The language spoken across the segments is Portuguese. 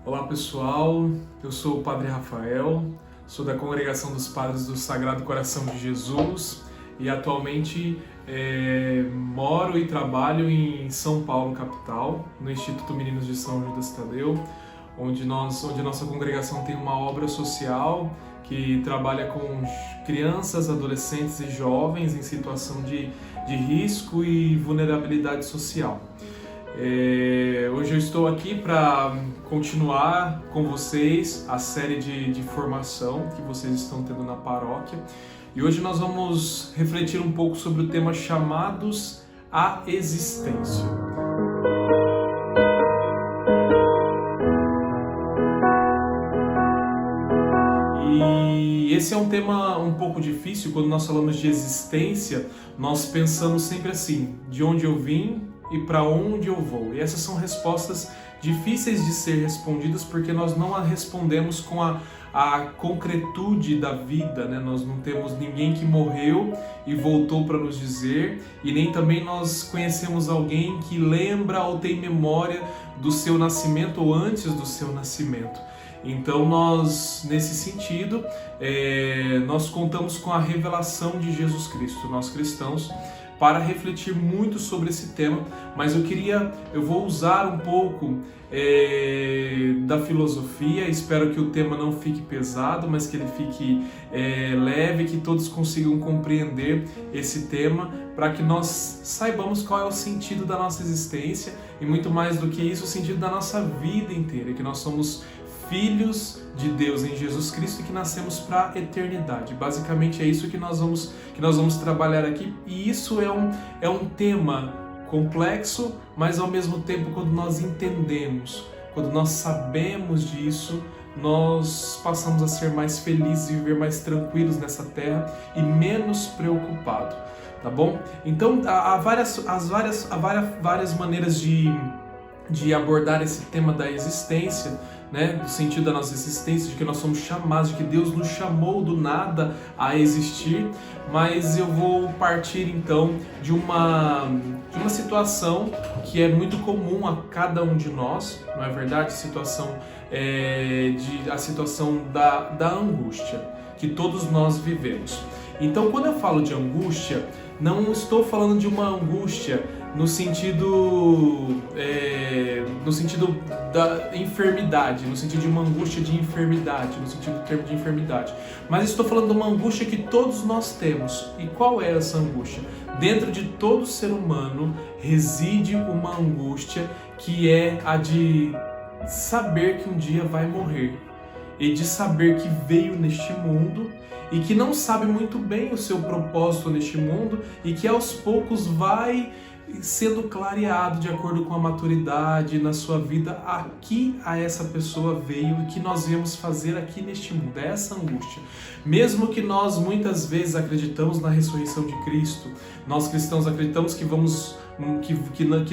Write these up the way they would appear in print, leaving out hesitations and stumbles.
Olá pessoal, eu sou o Padre Rafael, sou da Congregação dos Padres do Sagrado Coração de Jesus e atualmente moro e trabalho em São Paulo, capital, no Instituto Meninos de São Judas Tadeu, onde nossa congregação tem uma obra social que trabalha com crianças, adolescentes e jovens em situação de risco e vulnerabilidade social. Hoje eu estou aqui para continuar com vocês a série de formação que vocês estão tendo na paróquia, e hoje nós vamos refletir um pouco sobre o tema chamados à existência. E esse é um tema um pouco difícil. Quando nós falamos de existência, nós pensamos sempre assim: de onde eu vim e para onde eu vou? E essas são respostas difíceis de ser respondidas porque nós não a respondemos com a concretude da vida, né? Nós não temos ninguém que morreu e voltou para nos dizer, e nem também nós conhecemos alguém que lembra ou tem memória do seu nascimento ou antes do seu nascimento. Então nós, nesse sentido, nós contamos com a revelação de Jesus Cristo, nós cristãos, para refletir muito sobre esse tema, mas eu vou usar um pouco da filosofia. Espero que o tema não fique pesado, mas que ele fique leve, que todos consigam compreender esse tema, para que nós saibamos qual é o sentido da nossa existência e, muito mais do que isso, o sentido da nossa vida inteira, que nós somos filhos de Deus em Jesus Cristo e que nascemos para a eternidade. Basicamente é isso que nós vamos trabalhar aqui, e isso é um tema complexo, mas ao mesmo tempo, quando nós entendemos, quando nós sabemos disso, nós passamos a ser mais felizes e viver mais tranquilos nessa terra e menos preocupados, tá bom? Então há várias maneiras de abordar esse tema da existência, né? Do sentido da nossa existência, de que nós somos chamados, de que Deus nos chamou do nada a existir. Mas eu vou partir então de uma situação que é muito comum a cada um de nós, não é verdade? A situação da angústia que todos nós vivemos. Então, quando eu falo de angústia, não estou falando de uma angústia no sentido da enfermidade, no sentido de uma angústia de enfermidade, no sentido do termo de enfermidade. Mas estou falando de uma angústia que todos nós temos. E qual é essa angústia? Dentro de todo ser humano reside uma angústia que é a de saber que um dia vai morrer, e de saber que veio neste mundo e que não sabe muito bem o seu propósito neste mundo, e que aos poucos vai sendo clareado de acordo com a maturidade na sua vida aqui a essa pessoa veio e que nós viemos fazer aqui neste mundo. É essa angústia. Mesmo que nós muitas vezes acreditamos na ressurreição de Cristo, nós cristãos acreditamos que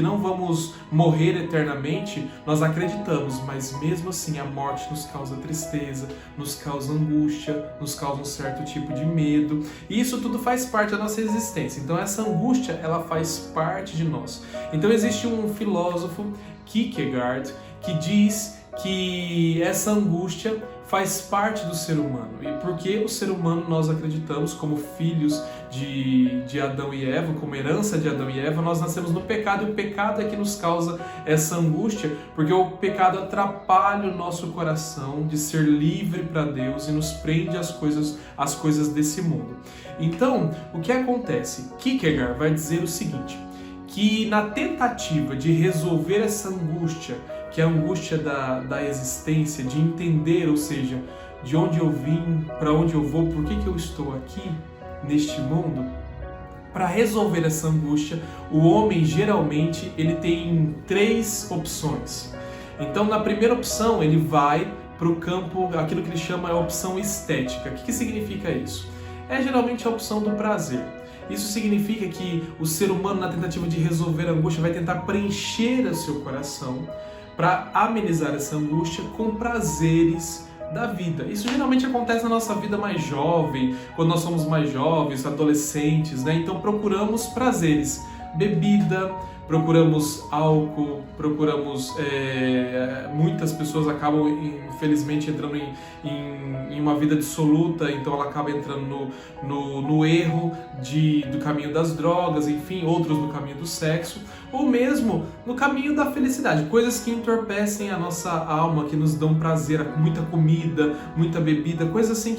não vamos morrer eternamente, nós acreditamos, mas mesmo assim a morte nos causa tristeza, nos causa angústia, nos causa um certo tipo de medo, e isso tudo faz parte da nossa existência. Então essa angústia, ela faz parte de nós. Então existe um filósofo, Kierkegaard, que diz que essa angústia faz parte do ser humano. E porque o ser humano, nós acreditamos, como filhos de Adão e Eva, como herança de Adão e Eva, nós nascemos no pecado, e o pecado é que nos causa essa angústia, porque o pecado atrapalha o nosso coração de ser livre para Deus e nos prende às coisas desse mundo. Então, o que acontece? Kierkegaard vai dizer o seguinte, que na tentativa de resolver essa angústia, que é a angústia da existência, de entender, ou seja, de onde eu vim, para onde eu vou, por que eu estou aqui neste mundo, para resolver essa angústia, o homem geralmente ele tem três opções. Então, na primeira opção, ele vai para o campo, aquilo que ele chama a opção estética. O que significa isso? É geralmente a opção do prazer. Isso significa que o ser humano, na tentativa de resolver a angústia, vai tentar preencher o seu coração para amenizar essa angústia com prazeres da vida. Isso geralmente acontece na nossa vida mais jovem, quando nós somos mais jovens, adolescentes, né? Então procuramos prazeres, bebida, procuramos álcool, muitas pessoas acabam, infelizmente, entrando em uma vida dissoluta, então ela acaba entrando no erro do caminho das drogas, enfim, outros no caminho do sexo, ou mesmo no caminho da felicidade, coisas que entorpecem a nossa alma, que nos dão prazer, muita comida, muita bebida, coisas assim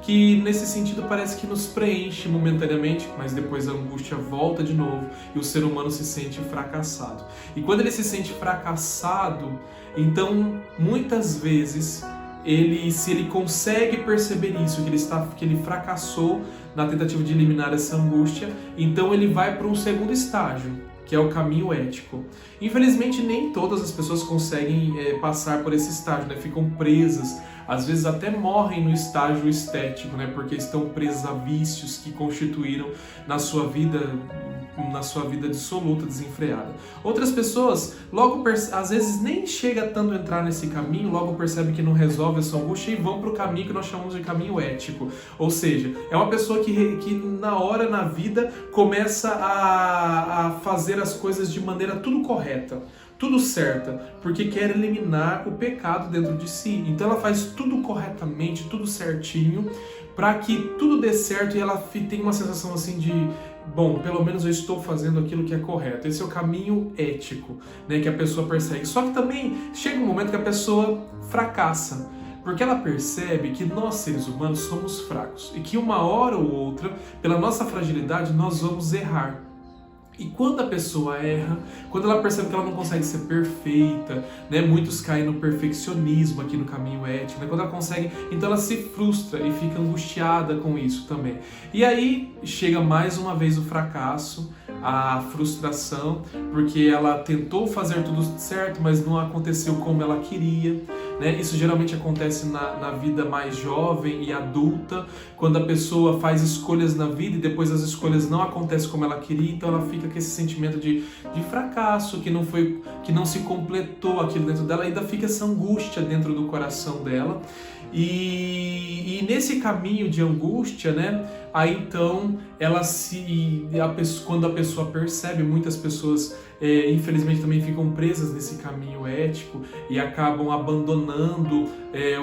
que nesse sentido parece que nos preenche momentaneamente, mas depois a angústia volta de novo e o ser humano se sente fracassado. E quando ele se sente fracassado, então muitas vezes se ele consegue perceber isso, que ele fracassou na tentativa de eliminar essa angústia, então ele vai para um segundo estágio, que é o caminho ético. Infelizmente, nem todas as pessoas conseguem passar por esse estágio, né? Ficam presas, às vezes até morrem no estágio estético, né? Porque estão presas a vícios que constituíram na sua vida dissoluta, desenfreada. Outras pessoas, às vezes nem chega tanto a entrar nesse caminho, logo percebe que não resolve essa angústia e vão para o caminho que nós chamamos de caminho ético. Ou seja, é uma pessoa que na vida começa a fazer as coisas de maneira tudo correta, tudo certa, porque quer eliminar o pecado dentro de si. Então ela faz tudo corretamente, tudo certinho, para que tudo dê certo e ela tem uma sensação assim de: bom, pelo menos eu estou fazendo aquilo que é correto. Esse é o caminho ético, né, que a pessoa persegue. Só que também chega um momento que a pessoa fracassa, porque ela percebe que nós, seres humanos, somos fracos e que uma hora ou outra, pela nossa fragilidade, nós vamos errar. E quando a pessoa erra, quando ela percebe que ela não consegue ser perfeita, né? Muitos caem no perfeccionismo aqui no caminho ético, né? Quando ela consegue, então ela se frustra e fica angustiada com isso também. E aí chega mais uma vez o fracasso, a frustração, porque ela tentou fazer tudo certo, mas não aconteceu como ela queria, né? Isso geralmente acontece na vida mais jovem e adulta, quando a pessoa faz escolhas na vida e depois as escolhas não acontecem como ela queria, então ela fica com esse sentimento de fracasso, que não se completou aquilo dentro dela, ainda fica essa angústia dentro do coração dela. E nesse caminho de angústia, né, aí então quando a pessoa percebe, muitas pessoas infelizmente também ficam presas nesse caminho ético e acabam abandonando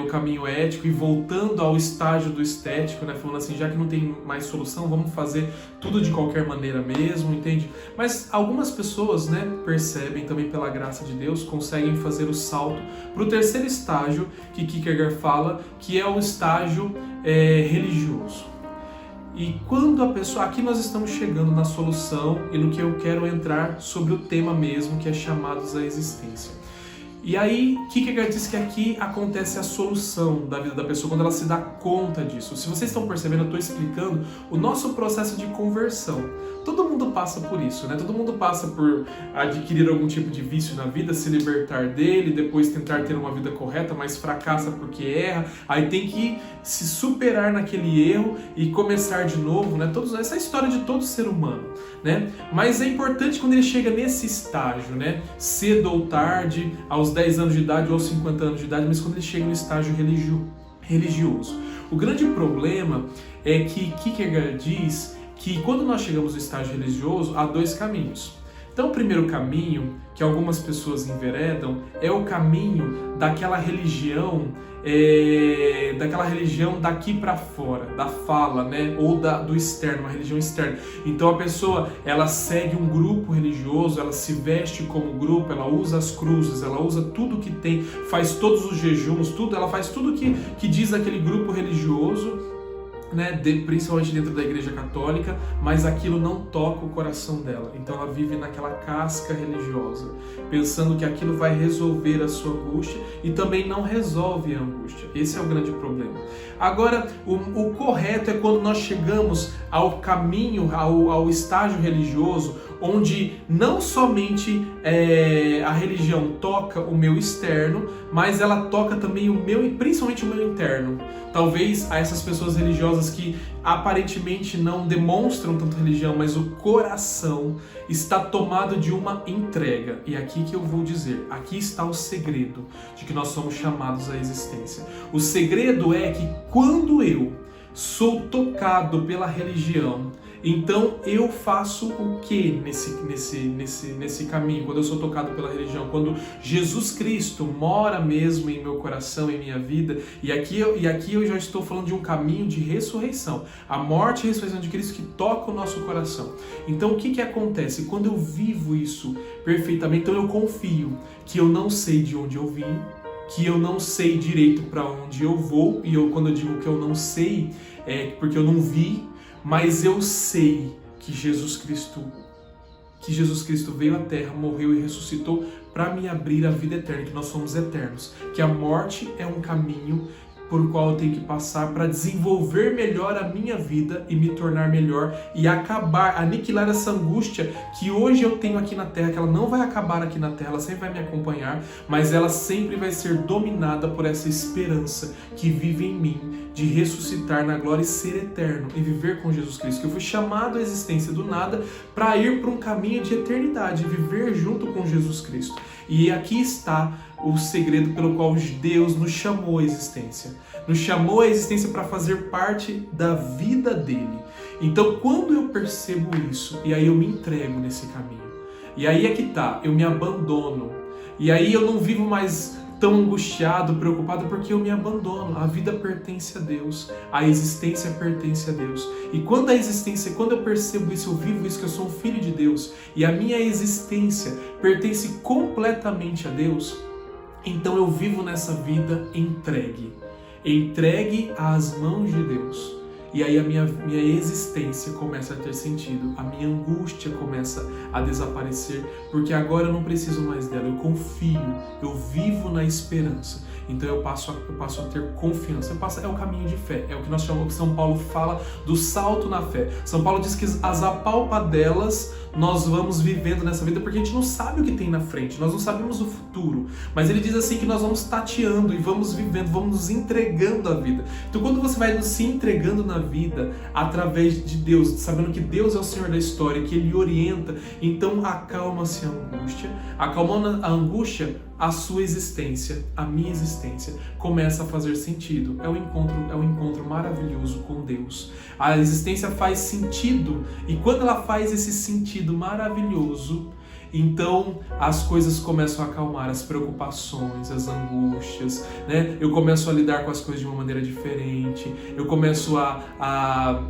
o caminho ético e voltando ao estágio do estético, né, falando assim: já que não tem mais solução, vamos fazer tudo de qualquer maneira mesmo, entende? Mas algumas pessoas, né, percebem também, pela graça de Deus, conseguem fazer o salto para o terceiro estágio que Kierkegaard fala, que é o estágio religioso. E quando a pessoa... Aqui nós estamos chegando na solução e no que eu quero entrar sobre o tema mesmo, que é chamados à existência. E aí, Kierkegaard diz que aqui acontece a solução da vida da pessoa, quando ela se dá conta disso. Se vocês estão percebendo, eu estou explicando o nosso processo de conversão. Todo mundo passa por isso, né? Todo mundo passa por adquirir algum tipo de vício na vida, se libertar dele, depois tentar ter uma vida correta, mas fracassa porque erra, aí tem que se superar naquele erro e começar de novo, né? Essa é a história de todo ser humano, né? Mas é importante quando ele chega nesse estágio, né? Cedo ou tarde, aos 10 anos de idade ou aos 50 anos de idade, mas quando ele chega no estágio religioso. O grande problema é que Kierkegaard diz que quando nós chegamos no estágio religioso, há dois caminhos. Então, o primeiro caminho, que algumas pessoas enveredam, é o caminho daquela religião daqui para fora, da fala, né? Ou do externo, uma religião externa. Então a pessoa, ela segue um grupo religioso, ela se veste como grupo, ela usa as cruzes, ela usa tudo que tem, faz todos os jejuns, ela faz tudo que diz aquele grupo religioso, né, principalmente dentro da Igreja Católica, mas aquilo não toca o coração dela. Então ela vive naquela casca religiosa, pensando que aquilo vai resolver a sua angústia e também não resolve a angústia. Esse é o grande problema. Agora, o correto é quando nós chegamos ao caminho, ao estágio religioso, onde não somente a religião toca o meu externo, mas ela toca também o meu, e principalmente o meu interno. Talvez a essas pessoas religiosas que aparentemente não demonstram tanto religião, mas o coração está tomado de uma entrega. E aqui que eu vou dizer, aqui está o segredo de que nós somos chamados à existência. O segredo é que quando eu sou tocado pela religião, Então eu faço o que nesse caminho, quando eu sou tocado pela religião? Quando Jesus Cristo mora mesmo em meu coração, em minha vida, e aqui eu já estou falando de um caminho de ressurreição, a morte e a ressurreição de Cristo que toca o nosso coração. Então o que acontece? Quando eu vivo isso perfeitamente, então eu confio que eu não sei de onde eu vim, que eu não sei direito para onde eu vou, e quando eu digo que eu não sei, é porque eu não vi, mas eu sei que Jesus Cristo veio à Terra, morreu e ressuscitou para me abrir a vida eterna, que nós somos eternos, que a morte é um caminho por qual eu tenho que passar para desenvolver melhor a minha vida e me tornar melhor e aniquilar essa angústia que hoje eu tenho aqui na Terra, que ela não vai acabar aqui na Terra, ela sempre vai me acompanhar, mas ela sempre vai ser dominada por essa esperança que vive em mim, de ressuscitar na glória e ser eterno e viver com Jesus Cristo, que eu fui chamado à existência do nada para ir para um caminho de eternidade, viver junto com Jesus Cristo. E aqui está o segredo pelo qual Deus nos chamou à existência. Nos chamou à existência para fazer parte da vida dele. Então, quando eu percebo isso, e aí eu me entrego nesse caminho, e aí é que tá, eu me abandono, e aí eu não vivo mais tão angustiado, preocupado, porque eu me abandono. A vida pertence a Deus, a existência pertence a Deus. E quando eu percebo isso, eu vivo isso, que eu sou um filho de Deus, e a minha existência pertence completamente a Deus, então eu vivo nessa vida entregue às mãos de Deus. E aí a minha existência começa a ter sentido, a minha angústia começa a desaparecer, porque agora eu não preciso mais dela, eu confio, eu vivo na esperança. Então eu passo a ter confiança, é o caminho de fé, é o que nós chamamos, que São Paulo fala do salto na fé. São Paulo diz que as apalpadelas nós vamos vivendo nessa vida porque a gente não sabe o que tem na frente, nós não sabemos o futuro, mas ele diz assim que nós vamos tateando e vamos vivendo, vamos nos entregando à vida. Então quando você vai se entregando na vida através de Deus, sabendo que Deus é o Senhor da história, que Ele orienta, então acalma-se a angústia, acalmando a angústia, a sua existência, a minha existência, começa a fazer sentido. É um encontro maravilhoso com Deus. A existência faz sentido, e quando ela faz esse sentido maravilhoso, então as coisas começam a acalmar, as preocupações, as angústias, né? Eu começo a lidar com as coisas de uma maneira diferente, eu começo a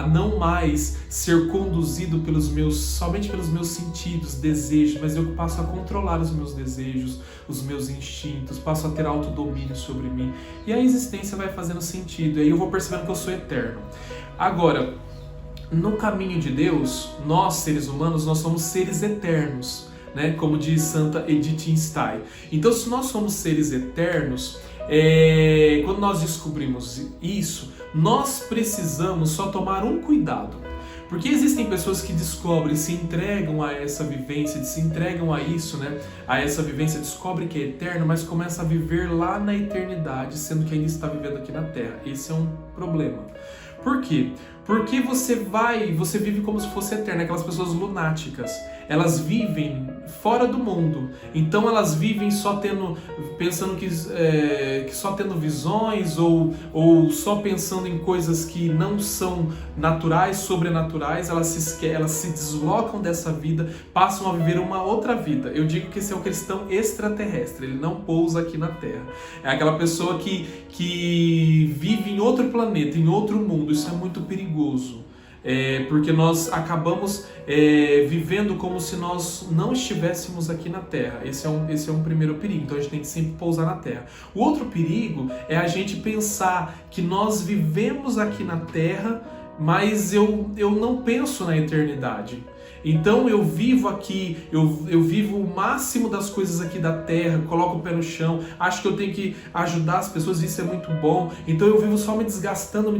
não mais ser conduzido somente pelos meus sentidos, desejos, mas eu passo a controlar os meus desejos, os meus instintos, passo a ter autodomínio sobre mim, e a existência vai fazendo sentido, e aí eu vou percebendo que eu sou eterno. Agora, no caminho de Deus, nós, seres humanos, nós somos seres eternos, né? Como diz Santa Edith Stein. Então, se nós somos seres eternos, quando nós descobrimos isso, nós precisamos só tomar um cuidado. Porque existem pessoas que descobrem, se entregam a essa vivência, se entregam a isso, né? A essa vivência, descobrem que é eterno, mas começa a viver lá na eternidade, sendo que ainda está vivendo aqui na Terra. Esse é um problema. Por quê? Porque você vive como se fosse eterno, aquelas pessoas lunáticas. Elas vivem fora do mundo, então elas vivem pensando que só tendo visões ou só pensando em coisas que não são naturais, sobrenaturais. Elas se deslocam dessa vida, passam a viver uma outra vida. Eu digo que esse é o cristão extraterrestre, ele não pousa aqui na Terra. É aquela pessoa que vive em outro planeta, em outro mundo. Isso é muito perigoso. Porque nós acabamos vivendo como se nós não estivéssemos aqui na Terra. Esse é um primeiro perigo, então a gente tem que sempre pousar na Terra. O outro perigo é a gente pensar que nós vivemos aqui na Terra, mas eu não penso na eternidade. Então eu vivo aqui, eu vivo o máximo das coisas aqui da terra, coloco o pé no chão, acho que eu tenho que ajudar as pessoas, isso é muito bom. Então eu vivo só me desgastando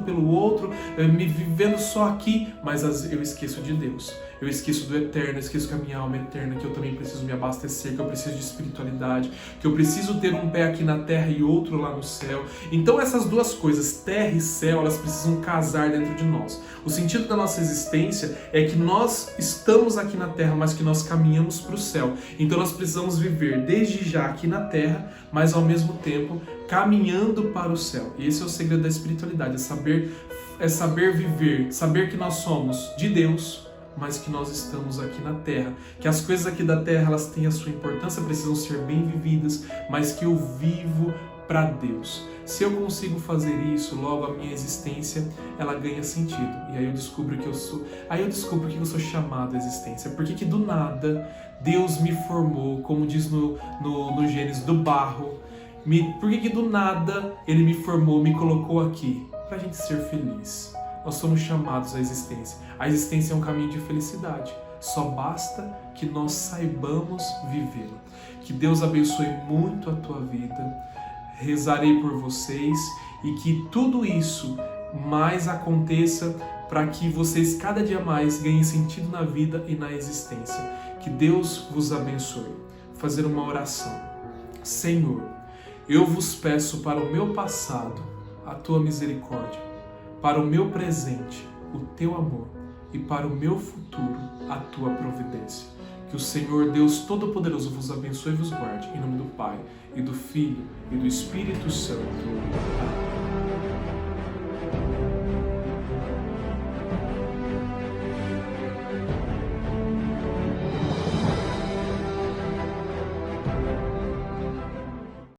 pelo outro, me vivendo só aqui, mas eu esqueço de Deus. Eu esqueço do eterno, eu esqueço que a minha alma é eterna, que eu também preciso me abastecer, que eu preciso de espiritualidade, que eu preciso ter um pé aqui na terra e outro lá no céu. Então essas duas coisas, terra e céu, elas precisam casar dentro de nós. O sentido da nossa existência é que nós estamos aqui na terra, mas que nós caminhamos para o céu. Então nós precisamos viver desde já aqui na terra, mas ao mesmo tempo caminhando para o céu. E esse é o segredo da espiritualidade, é saber é saber viver, saber que nós somos de Deus, mas que nós estamos aqui na Terra. Que as coisas aqui da Terra, elas têm a sua importância, precisam ser bem vividas, mas que eu vivo para Deus. Se eu consigo fazer isso, logo a minha existência, ela ganha sentido. E aí eu descubro que eu sou chamado à existência. Por que do nada Deus me formou, como diz no Gênesis, do barro? Por que do nada Ele me formou, me colocou aqui? Para a gente ser feliz. Nós somos chamados à existência. A existência é um caminho de felicidade. Só basta que nós saibamos vivê-la. Que Deus abençoe muito a tua vida. Rezarei por vocês e que tudo isso mais aconteça para que vocês cada dia mais ganhem sentido na vida e na existência. Que Deus vos abençoe. Vou fazer uma oração. Senhor, eu vos peço para o meu passado a tua misericórdia, para o meu presente o teu amor e para o meu futuro a tua providência. Que o Senhor Deus Todo-Poderoso vos abençoe e vos guarde. Em nome do Pai, e do Filho, e do Espírito Santo. Amém.